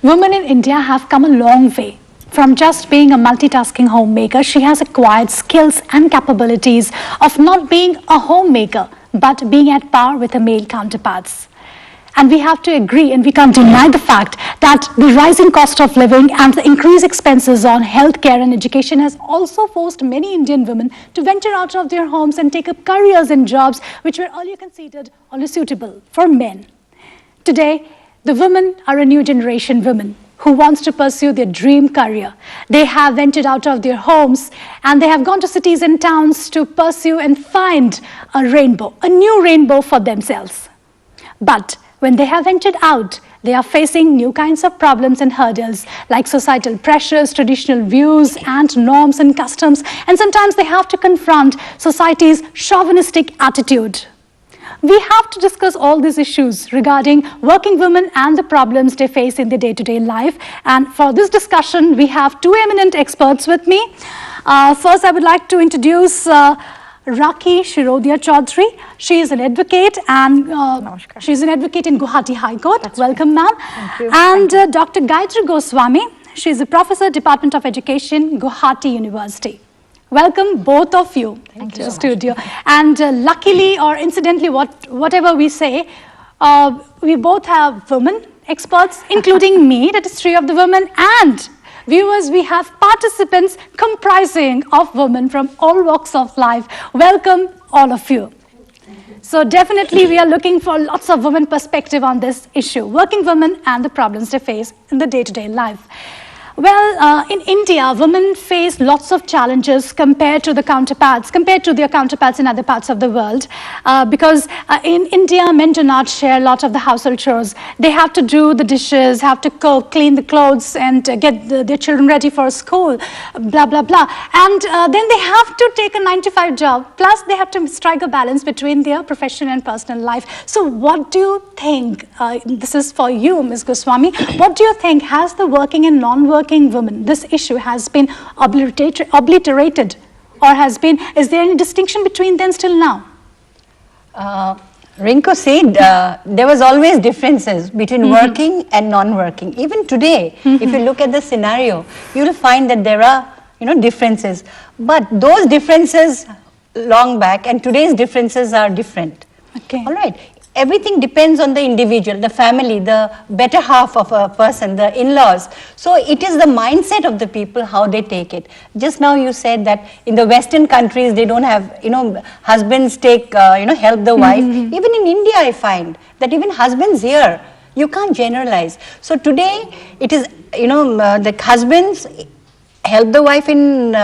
Women in India have come a long way. From just being a multitasking homemaker, she has acquired skills and capabilities of not being a homemaker, but being at par with her male counterparts. And we have to agree, and we can't deny the fact that the rising cost of living and the increased expenses on healthcare and education has also forced many Indian women to venture out of their homes and take up careers in jobs which were earlier considered only suitable for men. Today, the women are a new generation women who wants to pursue their dream career. They have ventured out of their homes and they have gone to cities and towns to pursue and find a rainbow, a new rainbow for themselves. But when they have ventured out, they are facing new kinds of problems and hurdles like societal pressures, traditional views and norms and customs, and sometimes they have to confront society's chauvinistic attitude. We have to discuss all these issues regarding working women and the problems they face in their day-to-day life. And for this discussion, we have two eminent experts with me. First, I would like to introduce Rakhi Shirodia Chaudhary. She is an advocate and she's an advocate in Guwahati High Court. That's Welcome, ma'am. Thank you. And Dr. Gayatri Goswami. She is a professor, Department of Education, Guwahati University. Welcome, both of you, to the studio. And luckily or incidentally, whatever we say, we both have women experts, including me, that is three of the women, and viewers, we have participants comprising of women from all walks of life. Welcome, all of you. So definitely we are looking for lots of women perspective on this issue, working women and the problems they face in the day-to-day life. Well, in India, women face lots of challenges compared to their counterparts in other parts of the world. Because in India, men do not share a lot of the household chores. They have to do the dishes, have to cook, clean the clothes, and get their children ready for school, blah, blah, blah. And then they have to take a 9-to-5 job. Plus, they have to strike a balance between their profession and personal life. So what do you think, this is for you, Ms. Goswami, what do you think, has the working and non-working women, this issue has been obliterated or is there any distinction between them still now? Rinko said there was always differences between working and non-working. Even today, if you look at the scenario, you will find that there are differences. But those differences long back and today's differences are different. Okay. All right. Everything depends on the individual, the family, the better half of a person, the in-laws. So it is the mindset of the people, how they take it. Just now you said that in the Western countries, they don't have, husbands take, help the wife. Even in India, I find that even husbands here, you can't generalize. So today, it is, the husbands help the wife in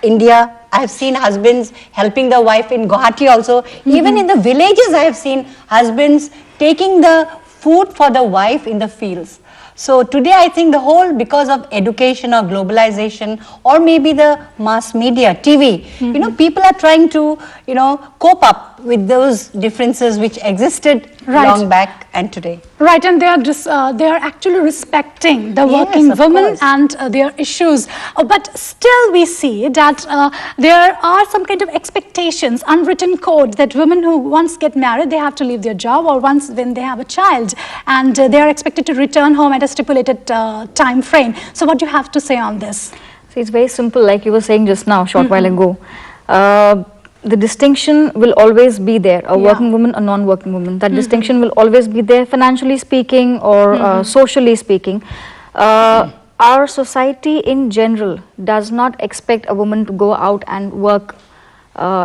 India. I have seen husbands helping the wife in Guwahati also. Even in the villages, I have seen husbands taking the food for the wife in the fields. So today, I think the whole, because of education or globalization, or maybe the mass media, TV, people are trying to, cope up with those differences which existed long back and today. Right, and they are actually respecting the working women and their issues. But still we see that there are some kind of expectations, unwritten code that women who once get married, they have to leave their job, or once when they have a child, and they are expected to return home at a stipulated time frame. So what do you have to say on this? See, it's very simple, like you were saying just now, short while ago. The distinction will always be there, a working woman, a non-working woman. That distinction will always be there, financially speaking or socially speaking. Our society in general does not expect a woman to go out and work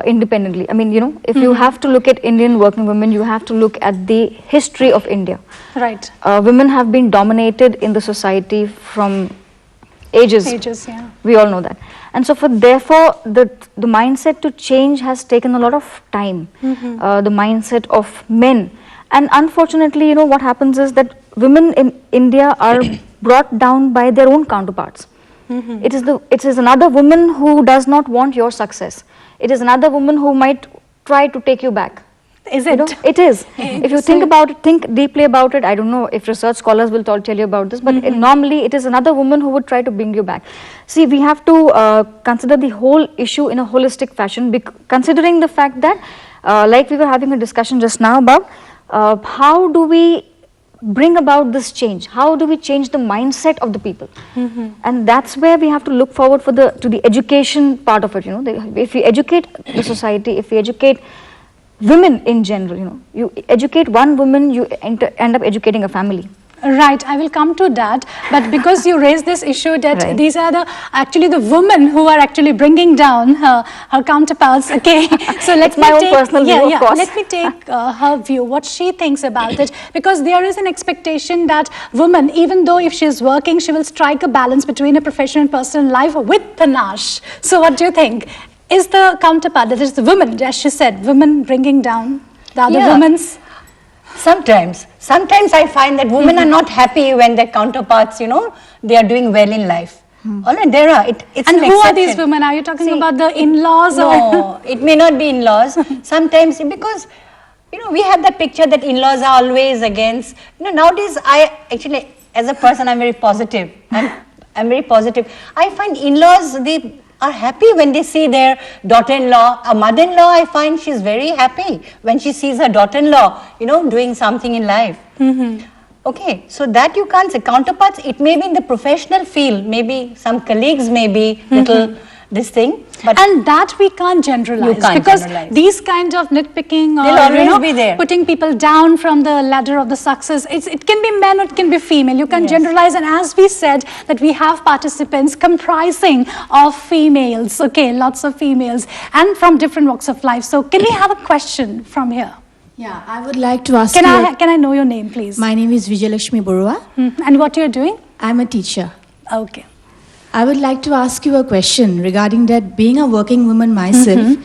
independently. I mean, if you have to look at Indian working women, you have to look at the history of India. Right. Women have been dominated in the society from ages. Yeah. We all know that. And so therefore, the mindset to change has taken a lot of time, the mindset of men. And unfortunately, what happens is that women in India are brought down by their own counterparts. It is another woman who does not want your success. It is another woman who might try to take you back. Is it? It is. If you think about it, think deeply about it. I don't know if research scholars will tell you about this, but normally it is another woman who would try to bring you back. See, we have to consider the whole issue in a holistic fashion, considering the fact that, like we were having a discussion just now about how do we bring about this change? How do we change the mindset of the people? And that's where we have to look forward to the education part of it. You know, if we educate the society, if we educate women in general, you know, you educate one woman, you end up educating a family. Right, I will come to that, but because you raised this issue that Right. these are actually the women who are actually bringing down her counterparts, okay? So let It's me my own take, personal view, of course. let me take her view, what she thinks about it, because there is an expectation that woman, even though if she is working, she will strike a balance between a professional and personal life with panache. So what do you think? Is the counterpart, that is the woman, as she said, women bringing down the other Yeah. women's? Sometimes I find that women are not happy when their counterparts, you know, they are doing well in life. All right, there are. It's And an who are exception. these women? Are you talking See, about the in-laws or? No, it may not be in-laws. Sometimes because, you know, we have that picture that in-laws are always against. You know, nowadays I actually, as a person, I'm very positive. I'm very positive. I find in-laws, they are happy when they see their daughter-in-law. A mother-in-law, I find she's very happy when she sees her daughter-in-law, you know, doing something in life. Okay, so that you can't say. Counterparts, it may be in the professional field, maybe some colleagues may be little this thing, but And that we can't generalize, You can't because generalize. these kind of nitpicking or They'll always be there. putting people down from the ladder of the success, it can be men or it can be female. You can Yes. generalize, and as we said that we have participants comprising of females, okay, lots of females, and from different walks of life. So can we have a question from here? Yeah, I would like to ask Can you. I know your name, please? My name is Vijayalakshmi Borua. And what you're doing? I'm a teacher. Okay. I would like to ask you a question regarding that. Being a working woman myself,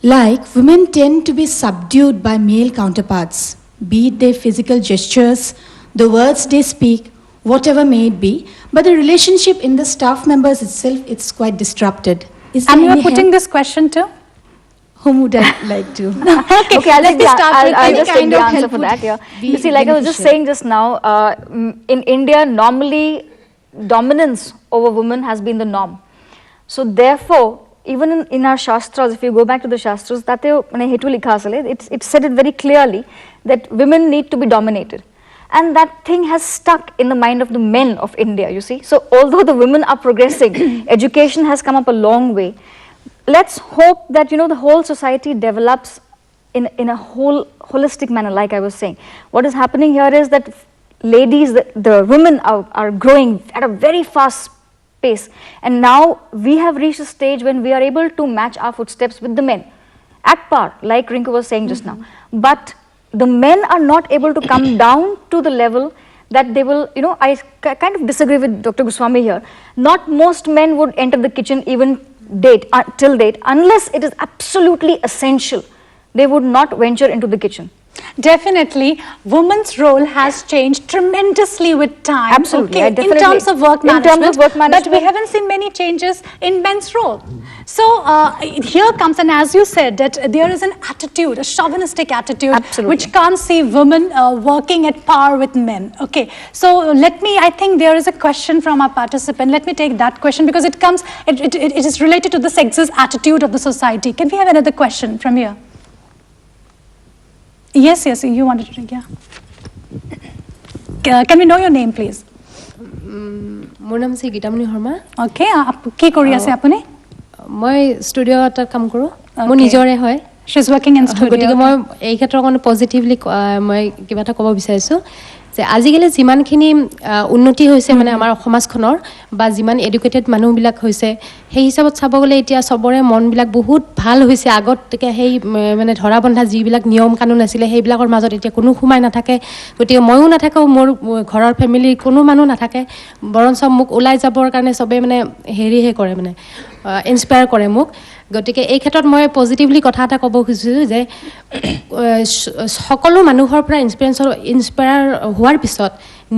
like women tend to be subdued by male counterparts, be it their physical gestures, the words they speak, whatever may it be. But the relationship in the staff members itself, it's quite disrupted. Is there And you are any putting help? this question to? Whom would I like to? Okay, I'll, let me start with I'll any just take kind the of answer help for would that. Yeah. be You see, like I was just beneficial. saying just now, in India, normally dominance over women has been the norm. So therefore, even in our shastras, if you go back to the shastras, it's said it very clearly that women need to be dominated. And that thing has stuck in the mind of the men of India, you see. So although the women are progressing, education has come up a long way. Let's hope that, you know, the whole society develops in a holistic manner, like I was saying. What is happening here is that ladies, the women are growing at a very fast pace. And now we have reached a stage when we are able to match our footsteps with the men at par, like Rinku was saying just now. But the men are not able to come down to the level that they will, you know, I kind of disagree with Dr. Goswami here. Not most men would enter the kitchen even till date, unless it is absolutely essential. They would not venture into the kitchen. Definitely, women's role has changed tremendously with time. Absolutely, I okay, in definitely- terms of work in terms management. of work But we management- haven't seen many changes in men's role. So here comes, and as you said, that there is an attitude, a chauvinistic attitude, Absolutely. which can't see women working at par with men. Okay, so I think there is a question from our participant. Let me take that question because it is related to the sexist attitude of the society. Can we have another question from here? Yes, you wanted to, yeah. Can we know your name, please? মোৰ নাম হৈছে Gitamoni Sharma Okay, কি কৰি আছে আপুনি? মই studio' এটাত কাম কৰোঁ মোৰ Okay. নিজৰে হয় She's working in studio. গতিকে মই এই ক্ষেত্ৰত অকণ পজিটিভলি মই কিবা এটা ক'ব বিচাৰিছোঁ যে আজিকালি যিমানখিনি উন্নতি হৈছে মানে আমাৰ সমাজখনৰ বা যিমান এডুকেটেড মানুহবিলাক হৈছে সেই হিচাপত চাব গ'লে এতিয়া চবৰে মনবিলাক বহুত ভাল হৈছে আগতকৈ সেই মানে ধৰা বন্ধা যিবিলাক নিয়ম কানুন আছিলে সেইবিলাকৰ মাজত এতিয়া কোনো সোমাই নাথাকে গতিকে ময়ো নাথাকোঁ মোৰ ঘৰৰ ফেমিলিৰ কোনো মানুহ নাথাকে বৰঞ্চ মোক ওলাই যাবৰ কাৰণে চবেই মানে হেৰিহে কৰে মানে ইনস্পায়াৰ কৰে মোক গতিকে এই ক্ষেত্ৰত মই পজিটিভলি কথা এটা ক'ব খুজিছোঁ যে সকলো মানুহৰ পৰা ইনস্পায়াৰ হোৱাৰ পিছত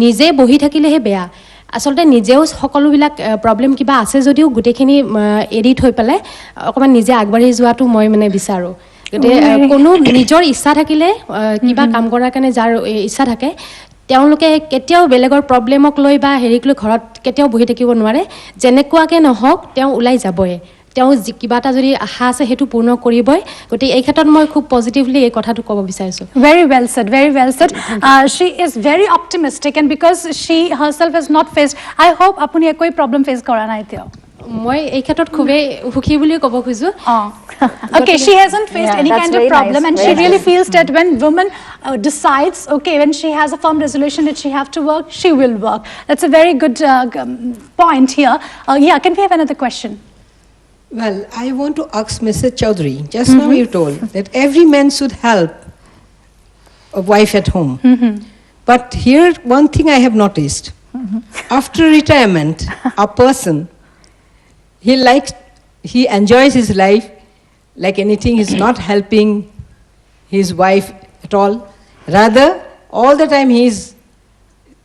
নিজে বহি থাকিলেহে বেয়া আচলতে নিজেও সকলোবিলাক প্ৰব্লেম কিবা আছে যদিও গোটেইখিনি এৰি থৈ পেলাই অকণমান নিজে আগবাঢ়ি যোৱাটো মই মানে বিচাৰোঁ গতিকে কোনো নিজৰ ইচ্ছা থাকিলে কিবা কাম কৰাৰ কাৰণে যাৰ ইচ্ছা থাকে তেওঁলোকে কেতিয়াও বেলেগৰ প্ৰব্লেমক লৈ বা হেৰিক লৈ ঘৰত কেতিয়াও বহি থাকিব নোৱাৰে যেনেকুৱাকৈ নহওক তেওঁ ওলাই যাবই তেওঁ কিবা এটা যদি আশা আছে সেইটো পূৰ্ণ কৰিবই গতিকে এই ক্ষেত্ৰত মই খুব পজিটিভলি এই কথাটো ক'ব বিচাৰিছোঁ Very well said, very well said. She is very optimistic, and because she herself has not faced, I hope apuni ekoi problem face kora nai teo. মই এই ক্ষেত্ৰত খুবেই সুখী বুলি ক'ব খোজো Okay, she hasn't faced any that's kind of very problem, nice, and very she really nice. feels that when woman decides, okay, when she has a firm resolution that she have to work, she will work. That's a very good point here. Yeah, can we have another question? Well, I want to ask Mr. Chaudhary. Just now you told that every man should help a wife at home. But here, one thing I have noticed. After retirement, a person, he enjoys his life like anything. He's not helping his wife at all. Rather, all the time he's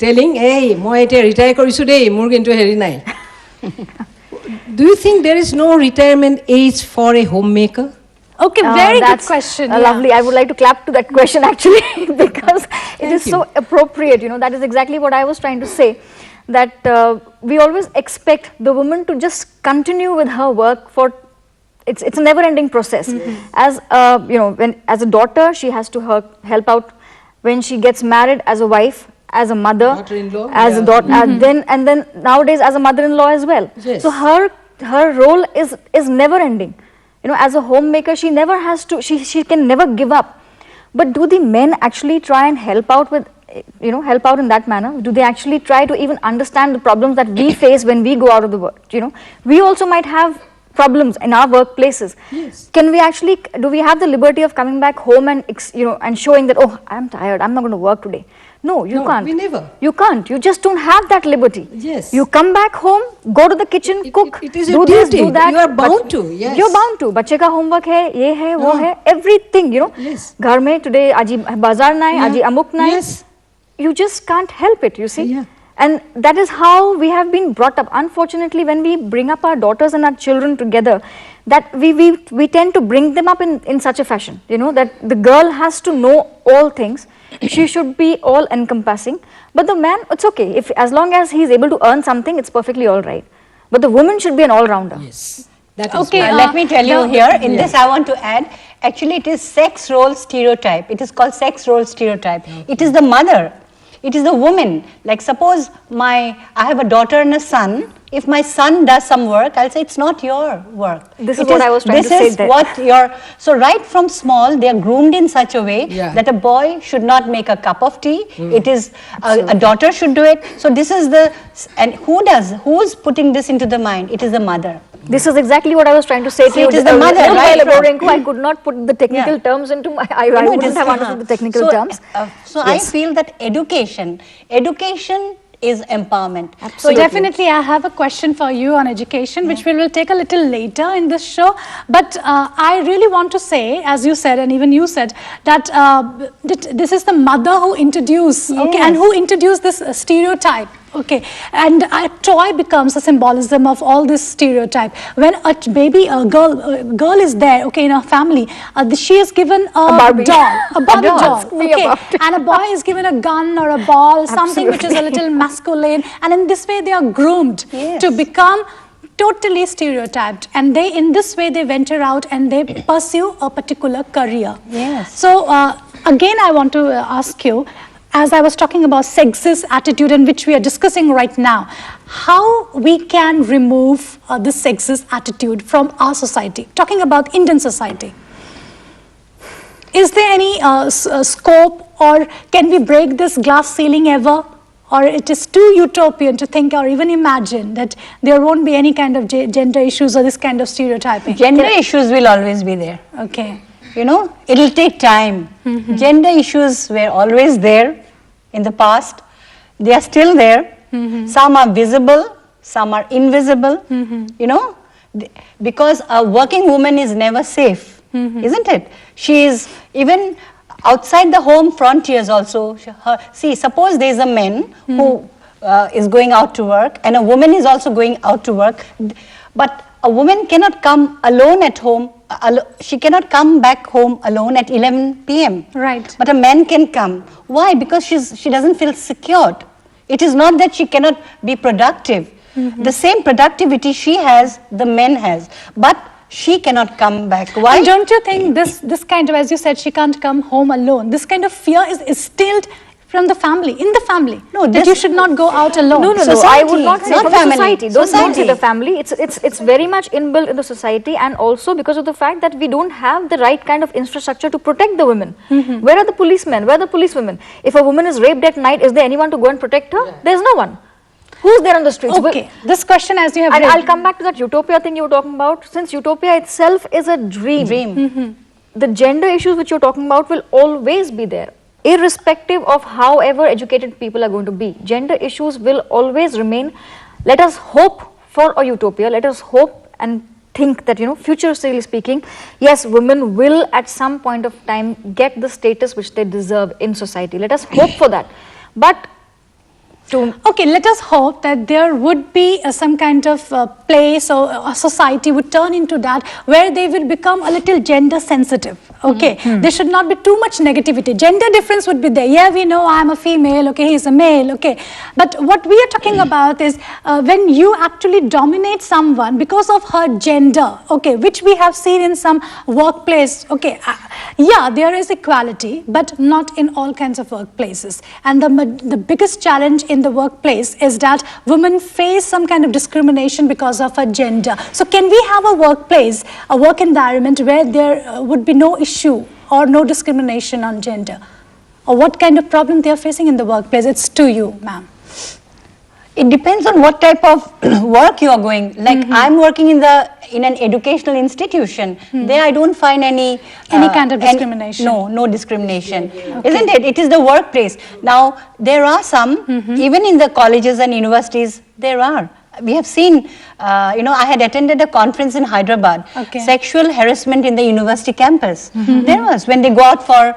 telling, hey, moi ete retire korisu dei, mur kintu heri nai. Do you think there is no retirement age for a homemaker? Okay, very good That's question. Lovely. I would like to clap to that question actually because it is you. so appropriate. You know, that is exactly what I was trying to say. That we always expect the woman to just continue with her work for. It's a never-ending process. As you know, when as a daughter, she has to help out. When she gets married, as a wife, as a mother, Daughter-in-law, as a yeah. daughter, then nowadays as a mother-in-law as well. Yes. So her role is never-ending. You know, as a homemaker, she never has to. She can never give up. But do the men actually try and help out with? Help out in that manner? Do they actually try to even understand the problems that we face when we go out of the work? You know, we also might have problems in our workplaces. Yes. Do we have the liberty of coming back home and and showing that, oh, I'm tired, I'm not going to work today? No, you No, can't. we never. You can't. You just don't have that liberty. Yes. You come back home, go to the kitchen, cook, it is do your this, duty. do that. You are bound but to, yes. You're bound to. बच्चे का homework है, ये है, वो है, everything. You know. Yes. घर में today आजी बाजार नहीं, आजी अमुक नहीं. Yes. You just can't help it, you see. Yeah. And that is how we have been brought up. Unfortunately, when we bring up our daughters and our children together, that we tend to bring them up in such a fashion, you know, that the girl has to know all things. She should be all encompassing. But the man, it's okay. As long as he's able to earn something, it's perfectly all right. But the woman should be an all-rounder. Yes. That is Okay, right. Let me tell you here, in Yeah. this I want to add, actually it is sex role stereotype. It is called sex role stereotype. It is the mother. It is the woman. Like suppose I have a daughter and a son. If my son does some work, I'll say it's not your work. This is what I was trying to say This is there. what so right from small, they are groomed in such a way Yeah. that a boy should not make a cup of tea. It is a daughter should do it. So this is and who's putting this into the mind? It is the mother. This is exactly what I was trying to say to See, you. it is the mother, A little right while ago, from- Rinku, I could not put the technical Yeah. terms into my. I No, it wouldn't is- have understood the technical So, terms. So I feel that education is empowerment. So definitely I have a question for you on education, which we will take a little later in this show. But I really want to say, as you said, and even you said, that this is the mother who introduced, okay, and who introduced this stereotype. Okay, and a toy becomes a symbolism of all this stereotype. When a girl is there, okay, in a family, she is given a Barbie. doll, a Barbie doll, Ask me okay, about it. and a boy is given a gun or a ball, something which is a little masculine, and in this way they are groomed Yes. to become totally stereotyped, and in this way they venture out and they pursue a particular career. Yes. So again I want to ask you, as I was talking about sexist attitude, and which we are discussing right now, how we can remove this sexist attitude from our society, talking about Indian society. Is there any scope, or can we break this glass ceiling ever? Or it is too utopian to think or even imagine that there won't be any kind of gender issues or this kind of stereotyping? Gender issues will always be there. Okay. You know, it'll take time. Gender issues were always there in the past. They are still there. Some are visible, some are invisible. You know, because a working woman is never safe, isn't it? She is even outside the home frontiers also. See, suppose there is a man who is going out to work, and a woman is also going out to work, but a woman cannot come alone at home. She cannot come back home alone at 11 p.m. Right. But a man can come. Why? Because she doesn't feel secured. It is not that she cannot be productive. The same productivity she has, the men has, but she cannot come back. Why? And don't you think this kind of, as you said, she can't come home alone, this kind of fear is instilled from the family, in the family, No, that you should not go out alone? No, no, no. Society, I would not say not from family. the society. Don't say Society. the family. It's very much inbuilt in the society, and also because of the fact that we don't have the right kind of infrastructure to protect the women. Where are the policemen? Where are the policewomen? If a woman is raped at night, is there anyone to go and protect her? There's no one. Who's there on the streets? Okay, this question, as you have And raised- I'll come back to that utopia thing you were talking about. Since utopia itself is a dream, the gender issues which you're talking about will always be there, irrespective of however educated people are going to be. Gender issues will always remain. Let us hope for a utopia. Let us hope and think that, futuristically speaking, yes, women will at some point of time get the status which they deserve in society. Let us hope for that. But Okay, let us hope that there would be some kind of place or a society would turn into that where they will become a little gender sensitive. Okay, there should not be too much negativity. Gender difference would be there. Yeah, we know I'm a female, okay, he's a male, okay. But what we are talking about is when you actually dominate someone because of her gender, okay, which we have seen in some workplace, okay. Yeah, there is equality, but not in all kinds of workplaces. And the biggest challenge in the workplace is that women face some kind of discrimination because of her gender. So can we have a workplace, a work environment where there would be no issue or no discrimination on gender? Or what kind of problem they are facing in the workplace? It's to you, ma'am. It depends on what type of work you are going. Like I'm working in an educational institution. There I don't find any kind of discrimination. No discrimination, isn't it? It is the workplace. Now there are some, even in the colleges and universities, there are. We have seen, I had attended a conference in Hyderabad, sexual harassment in the university campus. There was, when they go out for,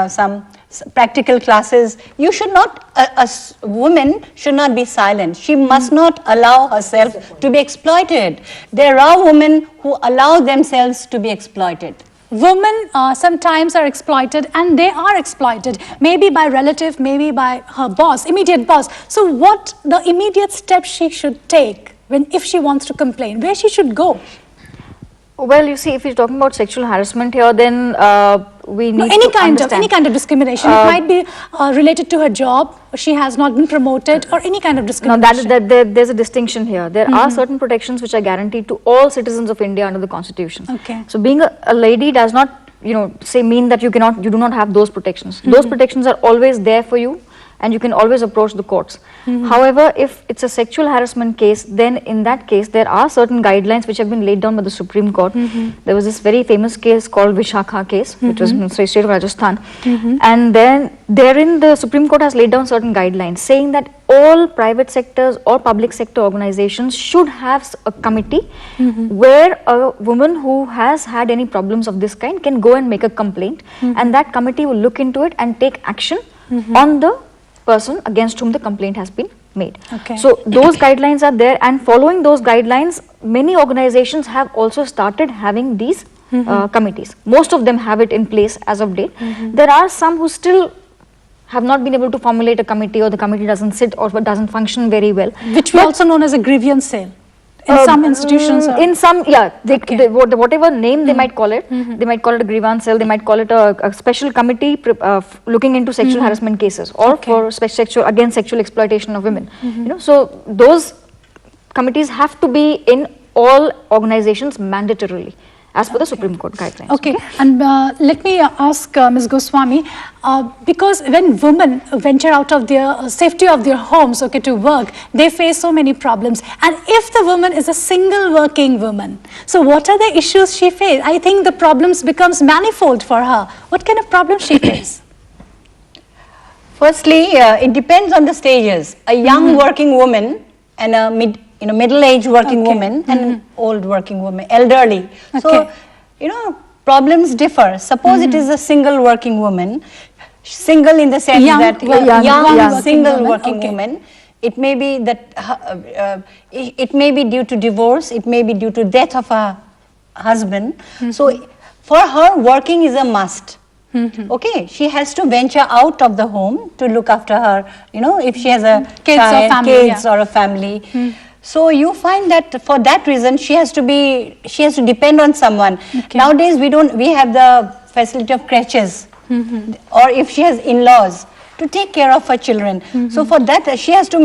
some practical classes, you should not, a woman should not be silent. She must not allow herself to be exploited. There are women who allow themselves to be exploited. Women sometimes are exploited, and they are exploited, maybe by relative, maybe by her boss, immediate boss. So what the immediate steps she should take if she wants to complain, where she should go? well, you see, if we're talking about sexual harassment here, then we need any to understand. any kind of discrimination. It might be related to her job, or she has not been promoted, or any kind of discrimination. No, there's a distinction here. There are certain protections which are guaranteed to all citizens of India under the Constitution. Okay. So being a lady does not, say mean that you do not have those protections. Those protections are always there for you, and you can always approach the courts. However, if it's a sexual harassment case, then in that case, there are certain guidelines which have been laid down by the Supreme Court. There was this very famous case called Vishakha case, which was in the state of Rajasthan. And then therein the Supreme Court has laid down certain guidelines saying that all private sectors or public sector organizations should have a committee where a woman who has had any problems of this kind can go and make a complaint, and that committee will look into it and take action on the person against whom the complaint has been made. Okay. So those guidelines are there, and following those guidelines, many organizations have also started having these committees. Most of them have it in place as of date. There are some who still have not been able to formulate a committee, or the committee doesn't sit or doesn't function very well. Which we also known as a grievance cell. In some institutions. In some, yeah, whatever name they might call it, they might call it a grievance cell, they might call it a special committee looking into sexual harassment cases, or for against sexual exploitation of women. So those committees have to be in all organizations mandatorily, as per the Supreme Court guidelines. Okay, and let me ask Ms. Goswami, because when women venture out of their safety of their homes, okay, to work, they face so many problems. And if the woman is a single working woman, so what are the issues she faces? I think the problems becomes manifold for her. What kind of problems she faces? Firstly, it depends on the stages. A young working woman and a middle-aged working woman and an old working woman, elderly. So, problems differ. Suppose it is a single working woman, single in the sense that young single working woman. It may be that it may be due to divorce, it may be due to death of her husband. So for her, working is a must. Okay, she has to venture out of the home to look after her, if she has a Kids or child, family, kids yeah. or a family. So you find that for that reason she has to depend on someone. Okay. Nowadays we have the facility of creches, or if she has in-laws to take care of her children. So for that she has to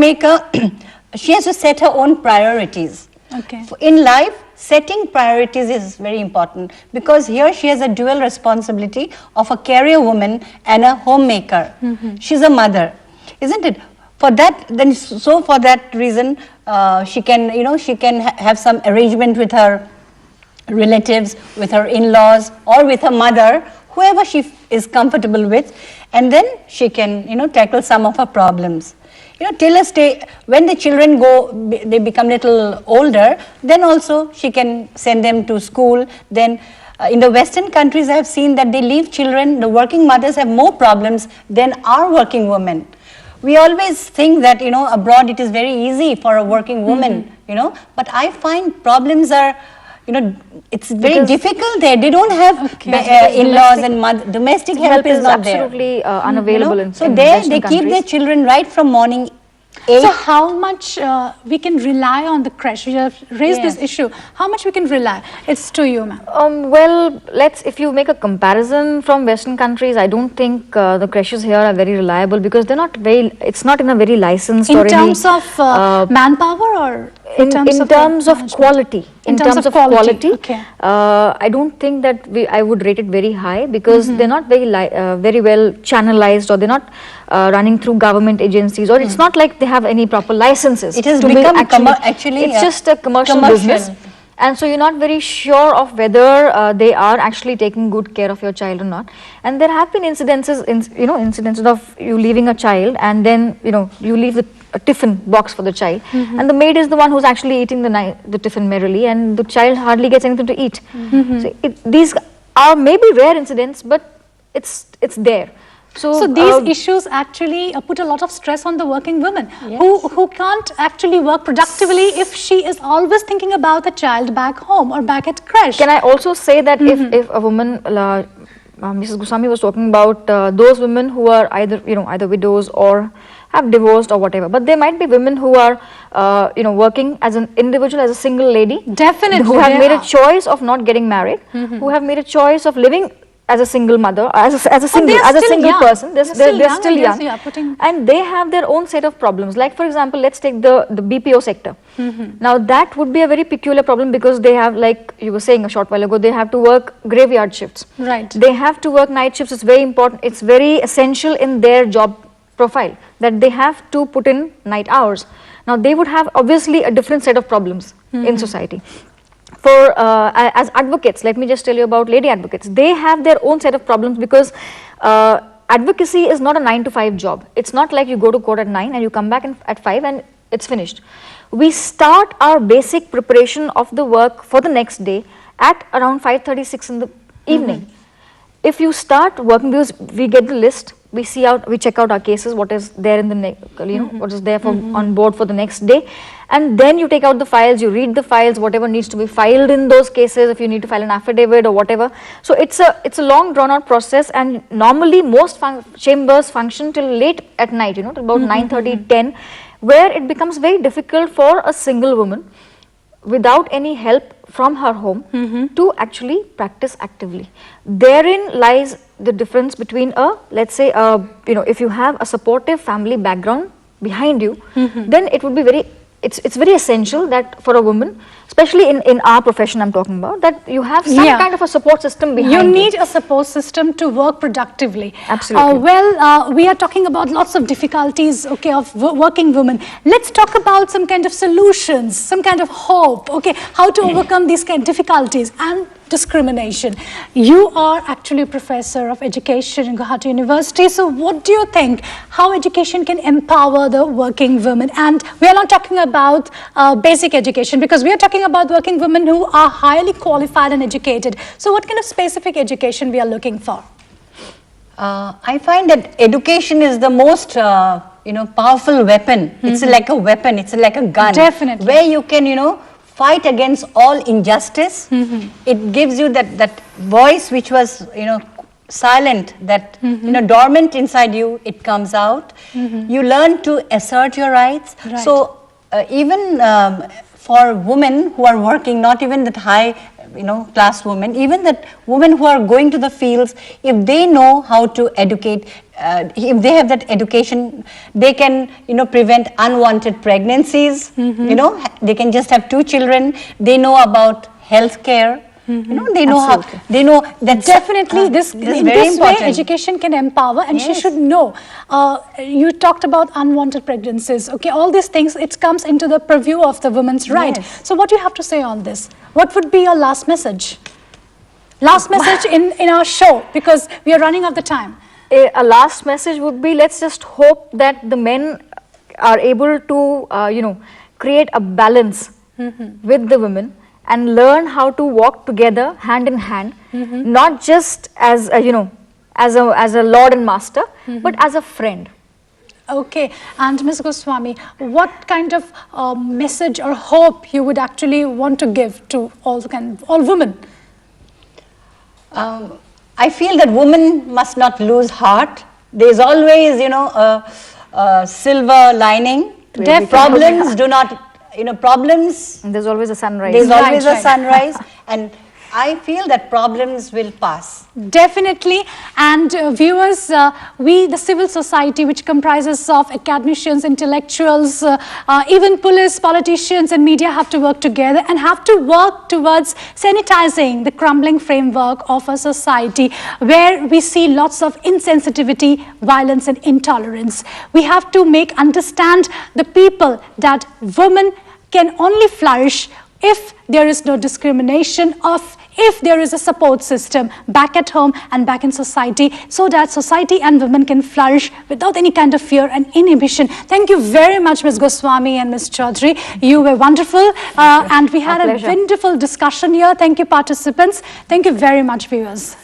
she has to set her own priorities. Okay. In life, setting priorities is very important, because here she has a dual responsibility of a career woman and a homemaker. She's a mother, isn't it? For that reason, she can have some arrangement with her relatives, with her in-laws, or with her mother, whoever she is comfortable with, and then she can tackle some of her problems. Till a stage when the children they become little older, then also she can send them to school. Then in the Western countries, I have seen that they leave children. The working mothers have more problems than our working women. We always think that abroad it is very easy for a working woman, but I find problems are, it's very difficult there. They don't have in-laws and domestic help is not there. Absolutely unavailable in So in there Western they keep countries. their children right from morning 8. So how much we can rely on the creche? You have raised this Yes. issue. How much we can rely? It's to you, ma'am. Well, if you make a comparison from Western countries, I don't think the creches here are very reliable, because it's not in a very licensed or In terms any, of manpower, or in terms of management? quality. In terms of quality, okay. I don't think that I would rate it very high, because they're not very well channelized, or they're not running through government agencies, or it's not like they have any proper licenses. It has to be become actually it's it's just a commercial business. And so you're not very sure of whether they are actually taking good care of your child or not. And there have been incidences of you leaving a child, and then you leave a tiffin box for the child, and the maid is the one who's actually eating the tiffin merrily, and the child hardly gets anything to eat. So these are maybe rare incidents, but it's there. So these issues actually put a lot of stress on the working woman who can't actually work productively if she is always thinking about the child back home or back at creche. Can I also say that if a woman, Mrs. Goswami was talking about those women who are either widows or have divorced or whatever, but there might be women who are working as an individual, as a single lady, Definitely, who have there made are. a choice of not getting married, who have made a choice of living as a single mother, as a single young. person. They're still young, putting... and they have their own set of problems. Like, for example, let's take the BPO sector. Now that would be a very peculiar problem, because they have, like you were saying a short while ago, they have to work graveyard shifts. Right. They have to work night shifts. It's very important. It's very essential in their job profile that they have to put in night hours. Now they would have obviously a different set of problems in society. For as advocates, let me just tell you about lady advocates. They have their own set of problems, because advocacy is not a 9 to 5 job. It's not like you go to court at 9 and you come back at 5 and it's finished. We start our basic preparation of the work for the next day at around 5:36 in the evening. If you start working, because we get the list, we check out our cases, what is there in the what is there on board for the next day, and then you take out the files, you read the files, whatever needs to be filed in those cases, if you need to file an affidavit or whatever. So it's a long drawn out process, and normally most chambers function till late at night, till about 9:30, 10, where it becomes very difficult for a single woman without any help from her home to actually practice actively. Therein lies the difference between let's say if you have a supportive family background behind you, then it would be it's very essential that for a woman, especially in our profession I'm talking about, that you have some kind of a support system behind you. You need a support system to work productively. Absolutely. We are talking about lots of difficulties, of working women. Let's talk about some kind of solutions, some kind of hope, how to overcome these kind of difficulties and discrimination. You are actually a professor of education in Guwahati University. So what do you think, how education can empower the working women? And we are not talking about basic education, because we are talking about working women who are highly qualified and educated. So what kind of specific education we are looking for? I find that education is the most powerful weapon. It's like a weapon, it's like a gun. Definitely. Where you can fight against all injustice. It gives you that voice which was silent, that dormant inside you, it comes out. You learn to assert your rights. Right. So even for women who are working, not even that high class women, even that women who are going to the fields, if they know how to educate, if they have that education, they can prevent unwanted pregnancies. They can just have 2 children. They know about health care. They know how, they know that Definitely, this is in very this way, important. education can empower, and she Yes. should know. You talked about unwanted pregnancies. Okay, all these things, it comes into the purview of the women's right. Yes. So, what do you have to say on this? What would be your last message? Last message in our show, because we are running out the time. A last message would be, let's just hope that the men are able to, create a balance with the women and learn how to walk together hand in hand, not just as as a lord and master, but as a friend. Okay, and Ms. Goswami, what kind of message or hope you would actually want to give to all women? I feel that women must not lose heart. There's always, a silver lining. Definitely. Problems do not, problems, And there's always a sunrise. there's Right, always right. a sunrise. And I feel that problems will pass. Definitely, and viewers, we, the civil society, which comprises of academicians, intellectuals, even police, politicians and media, have to work together and have to work towards sanitizing the crumbling framework of a society where we see lots of insensitivity, violence and intolerance. We have to understand the people that women can only flourish if there is no discrimination, if there is a support system back at home and back in society, so that society and women can flourish without any kind of fear and inhibition. Thank you very much, Ms. Goswami and Ms. Chaudhary. You were wonderful, and we had a pleasure. wonderful discussion here. Thank you, participants. Thank you very much, viewers.